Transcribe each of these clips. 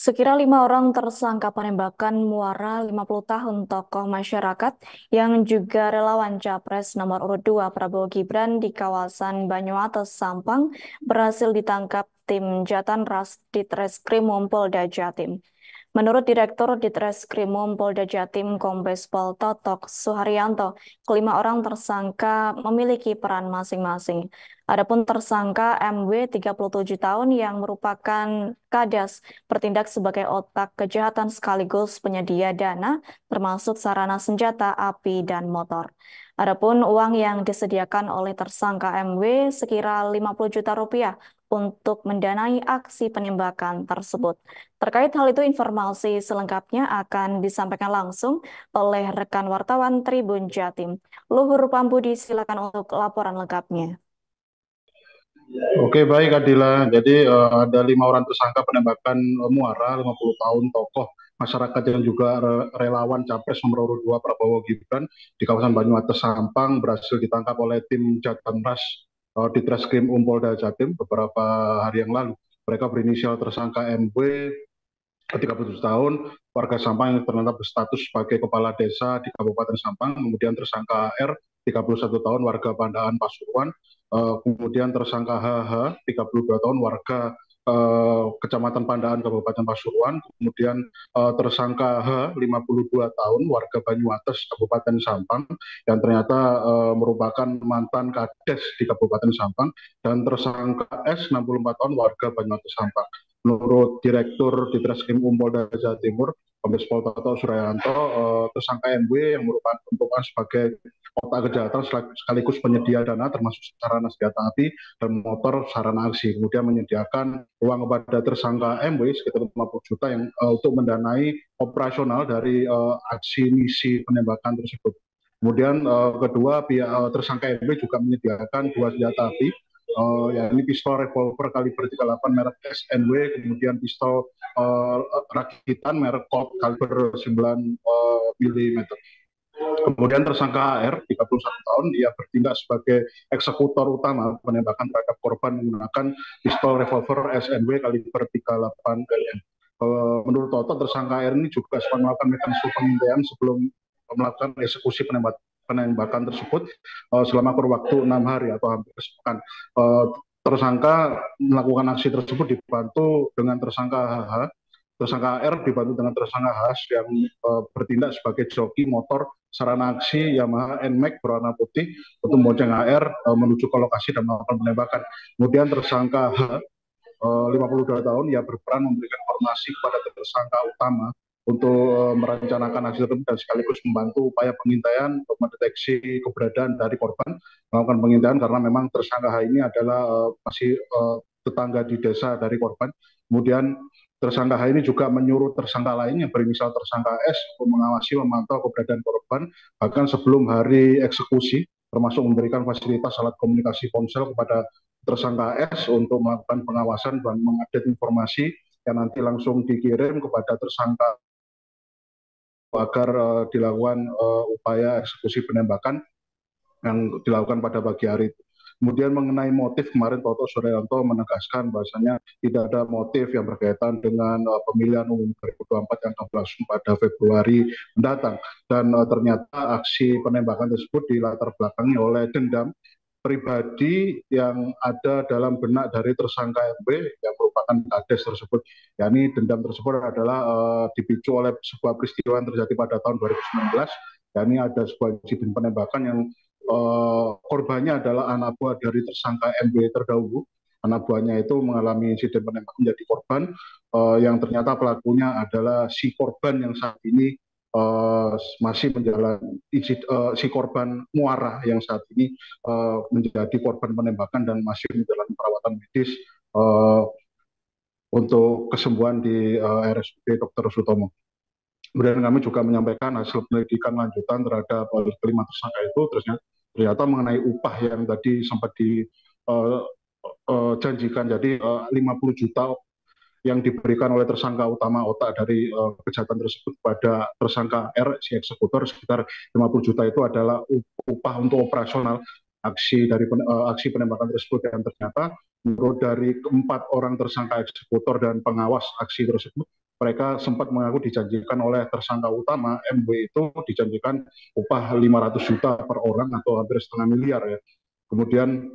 Sekira 5 orang tersangka penembakan muara 50 tahun tokoh masyarakat yang juga relawan Capres nomor urut 2 Prabowo Gibran di kawasan Banyuates, Sampang berhasil ditangkap tim Jatanras Ditreskrimum Polda Jatim. Menurut Direktur Ditreskrimum Polda Jatim Kombes Pol Totok Suharyanto, kelima orang tersangka memiliki peran masing-masing. Adapun tersangka MW 37 tahun yang merupakan Kadas bertindak sebagai otak kejahatan sekaligus penyedia dana termasuk sarana senjata api dan motor. Adapun uang yang disediakan oleh tersangka MW sekira 50 juta rupiah untuk mendanai aksi penembakan tersebut. Terkait hal itu, informasi selengkapnya akan disampaikan langsung oleh rekan wartawan Tribun Jatim. Luhur Pambudi, silakan untuk laporan lengkapnya. Oke, baik Adila. Jadi ada 5 orang tersangka penembakan Muara 50 tahun tokoh masyarakat yang juga relawan Capres nomor urut 2 Prabowo Gibran di kawasan Banyuates Sampang berhasil ditangkap oleh tim Jatanras di Treskrim Polda Jatim beberapa hari yang lalu. Mereka berinisial tersangka MW 37 tahun, warga Sampang yang ternyata berstatus sebagai kepala desa di Kabupaten Sampang, kemudian tersangka R, 31 tahun, warga Pandaan Pasuruan, kemudian tersangka HH, 32 tahun, warga Kecamatan Pandaan, Kabupaten Pasuruan, kemudian tersangka H, 52 tahun, warga Banyuates, Kabupaten Sampang, yang ternyata merupakan mantan Kades di Kabupaten Sampang, dan tersangka S, 64 tahun, warga Banyuates Sampang. Menurut Direktur Ditreskrim Polda Jawa Timur, Kombes Pol Toto Suryanto, tersangka MW yang merupakan sebagai otak kejahatan sekaligus penyedia dana termasuk sarana senjata api dan motor sarana aksi. Kemudian menyediakan uang kepada tersangka MW sekitar 50 juta yang untuk mendanai operasional dari aksi misi penembakan tersebut. Kemudian kedua, pihak tersangka MW juga menyediakan 2 senjata api, ya ini pistol revolver kaliber 38 merek SNW, kemudian pistol rakitan merek Colt kaliber 9 mm. Kemudian tersangka AR, 31 tahun, dia bertindak sebagai eksekutor utama penembakan terhadap korban menggunakan pistol revolver SNW kaliber 38 mm. Menurut Toto, tersangka AR ini juga sempat melakukan mekanisme pengintaian sebelum melakukan eksekusi penembakan tersebut selama kurun waktu 6 hari atau hampir sepekan. Tersangka melakukan aksi tersebut dibantu dengan tersangka HH. Tersangka R dibantu dengan tersangka H yang bertindak sebagai joki motor sarana aksi Yamaha NMAX berwarna putih untuk membonceng HR menuju ke lokasi dan melakukan penembakan. Kemudian tersangka H, 52 tahun, ia berperan memberikan informasi kepada tersangka utama untuk merencanakan aksi tersebut dan sekaligus membantu upaya pengintaian untuk mendeteksi keberadaan dari korban, melakukan pengintaian karena memang tersangka H ini adalah masih tetangga di desa dari korban. Kemudian tersangka H ini juga menyuruh tersangka lain yang berinisial tersangka S untuk mengawasi memantau keberadaan korban bahkan sebelum hari eksekusi, termasuk memberikan fasilitas alat komunikasi ponsel kepada tersangka S untuk melakukan pengawasan dan mengupdate informasi yang nanti langsung dikirim kepada tersangka agar dilakukan upaya eksekusi penembakan yang dilakukan pada pagi hari itu. Kemudian mengenai motif, kemarin Toto Suryanto menegaskan bahwasannya tidak ada motif yang berkaitan dengan pemilihan umum 2024 yang akan berlangsung pada Februari mendatang. Dan ternyata aksi penembakan tersebut dilatar belakangi oleh dendam pribadi yang ada dalam benak dari tersangka MB yang merupakan kades tersebut. Yani dendam tersebut adalah dipicu oleh sebuah peristiwa yang terjadi pada tahun 2019. Yani ada sebuah insiden penembakan yang korbannya adalah anak buah dari tersangka MB terdahulu. Anak buahnya itu mengalami insiden penembakan menjadi korban, yang ternyata pelakunya adalah si korban yang saat ini masih menjalani si korban muara yang saat ini menjadi korban penembakan dan masih menjalani perawatan medis untuk kesembuhan di RSUD Dr. Sutomo. Kemudian kami juga menyampaikan hasil penyelidikan lanjutan terhadap kelima tersangka itu, ternyata mengenai upah yang tadi sempat dijanjikan, jadi 50 juta yang diberikan oleh tersangka utama otak dari kejahatan tersebut kepada tersangka R, si eksekutor, sekitar 50 juta itu adalah upah untuk operasional aksi penembakan tersebut. Dan ternyata menurut dari 4 orang tersangka eksekutor dan pengawas aksi tersebut, mereka sempat mengaku dijanjikan oleh tersangka utama MW itu dijanjikan upah 500 juta per orang atau hampir setengah miliar ya. Kemudian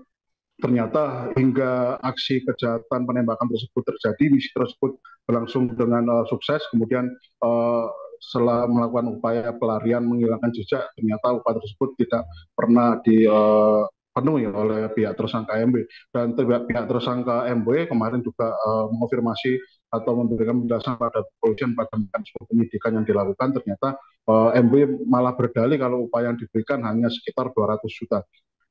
ternyata hingga aksi kejahatan penembakan tersebut terjadi, misi tersebut berlangsung dengan sukses. Kemudian setelah melakukan upaya pelarian menghilangkan jejak, ternyata upaya tersebut tidak pernah dipenuhi oleh pihak tersangka MW. Dan pihak tersangka MW kemarin juga mengonfirmasi atau memberikan penjelasan pada kepolisian pada mekanisme penyidikan yang dilakukan. Ternyata MW malah berdalih kalau upaya yang diberikan hanya sekitar 200 juta.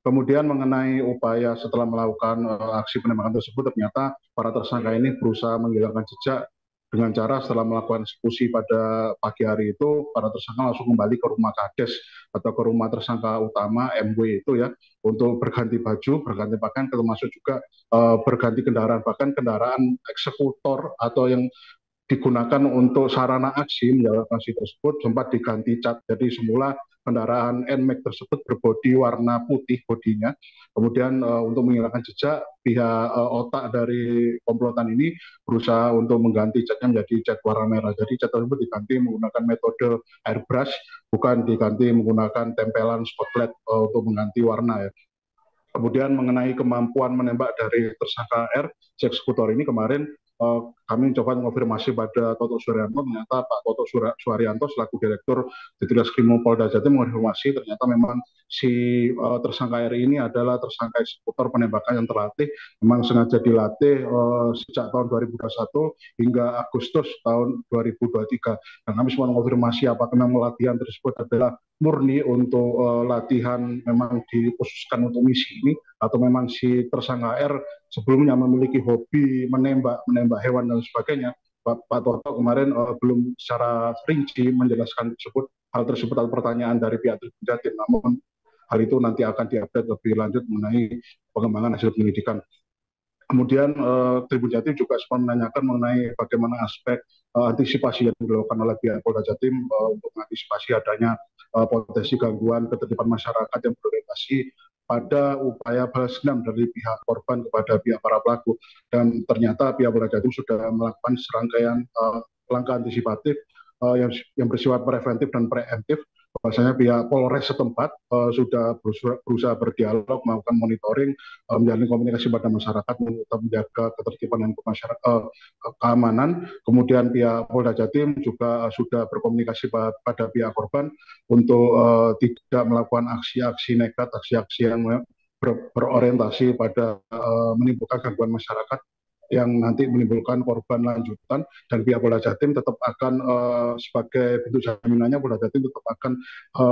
Kemudian mengenai upaya setelah melakukan aksi penembakan tersebut, ternyata para tersangka ini berusaha menghilangkan jejak dengan cara setelah melakukan eksekusi pada pagi hari itu, para tersangka langsung kembali ke rumah Kades atau ke rumah tersangka utama MW itu ya, untuk berganti baju, berganti pakaian, termasuk juga berganti kendaraan, bahkan kendaraan eksekutor atau yang digunakan untuk sarana aksi menjalankan aksi tersebut sempat diganti cat. Jadi semula kendaraan NMAX tersebut berbodi warna putih bodinya. Kemudian untuk menghilangkan jejak, pihak otak dari komplotan ini berusaha untuk mengganti catnya menjadi cat warna merah. Jadi cat tersebut diganti menggunakan metode airbrush, bukan diganti menggunakan tempelan spotlight untuk mengganti warna ya. Kemudian mengenai kemampuan menembak dari tersangka R, si eksekutor ini kemarin kami coba mengonfirmasi pada Toto Suharyanto, ternyata Pak Toto Suharyanto selaku Direktur Ditreskrimum Polda Jatim mengonfirmasi ternyata memang si tersangka R ini adalah tersangka eksekutor penembakan yang terlatih, memang sengaja dilatih sejak tahun 2021 hingga Agustus tahun 2023. Dan kami semua mengonfirmasi apakah memang latihan tersebut adalah murni untuk latihan memang dikhususkan untuk misi ini, atau memang si tersangka R sebelumnya memiliki hobi menembak hewan dan sebagainya. Pak Toto kemarin belum secara rinci menjelaskan hal tersebut atau pertanyaan dari pihak Tribun Jatim. Namun hal itu nanti akan diupdate lebih lanjut mengenai pengembangan hasil penyidikan. Kemudian Tribun Jatim juga sempat menanyakan mengenai bagaimana aspek antisipasi yang dilakukan oleh pihak Polda Jatim untuk mengantisipasi adanya potensi gangguan ketertiban masyarakat yang berorientasi pada upaya balas dendam dari pihak korban kepada pihak para pelaku. Dan ternyata pihak Polda Jatim sudah melakukan serangkaian langkah antisipatif yang bersifat preventif dan preemptif. Bahwasanya pihak Polres setempat sudah berusaha berdialog, melakukan monitoring, menjalin komunikasi pada masyarakat untuk menjaga ketertiban dan keamanan. Kemudian pihak Polda Jatim juga sudah berkomunikasi pada pihak korban untuk tidak melakukan aksi-aksi nekat, aksi-aksi yang berorientasi pada menimbulkan gangguan masyarakat yang nanti menimbulkan korban lanjutan. Dan pihak Polda Jatim tetap akan sebagai bentuk jaminannya, Polda Jatim tetap akan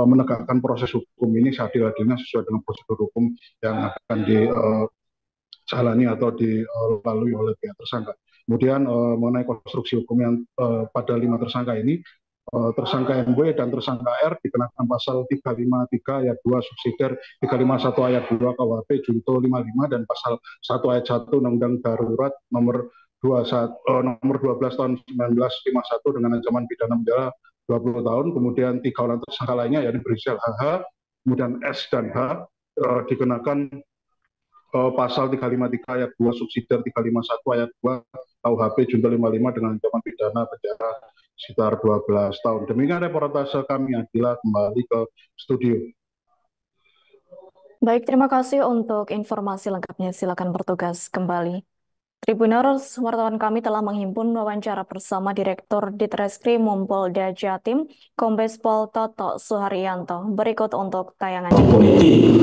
menegakkan proses hukum ini seadil-adilnya sesuai dengan prosedur hukum yang akan dijalani atau dilalui oleh pihak tersangka. Kemudian mengenai konstruksi hukum yang pada 5 tersangka ini, tersangka MW dan tersangka R dikenakan pasal 353 ayat 2 subsidiar 351 ayat 2 KUHP Junto 55 dan pasal 1 ayat 1 Undang-Undang Darurat nomor 12 tahun 1951 dengan ancaman pidana penjara 20 tahun. Kemudian 3 orang tersangka lainnya yakni berinisial HH, kemudian S dan H dikenakan pasal 353 ayat 2 subsidiar 351 ayat 2 KUHP Junto 55 dengan ancaman pidana penjara sekitar 12 tahun. Demikian reportase kami, Adila, kembali ke studio. Baik, terima kasih untuk informasi lengkapnya. Silakan bertugas kembali. Tribuners, wartawan kami telah menghimpun wawancara bersama Direktur Ditreskrimum Polda Jatim, Kombes Pol Toto Suharyanto. Berikut untuk tayangan politik,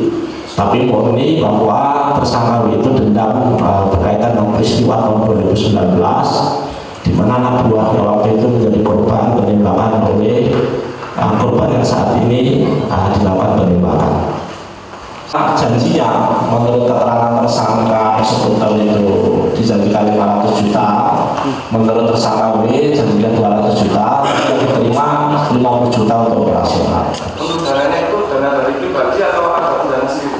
tapi murni bahwa tersangka itu dendam berkaitan dengan peristiwa tahun 2019, di mana anak buahnya waktu itu menjadi korban penembakan oleh korban yang saat ini dilakukan penembakan. Janjinya menurut keterangan tersangka eksekutor itu dijanjikan 500 juta, menurut tersangka W janjikan 200 juta, yang diterima 50 juta untuk operasional. Untuk dananya itu dana dari pribadi atau ada dana sendiri?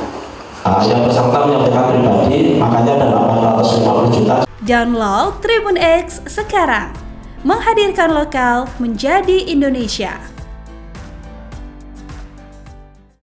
Yang bersangkutan menyampaikan pribadi, makanya ada 850 juta. Download Tribun X sekarang, menghadirkan lokal menjadi Indonesia.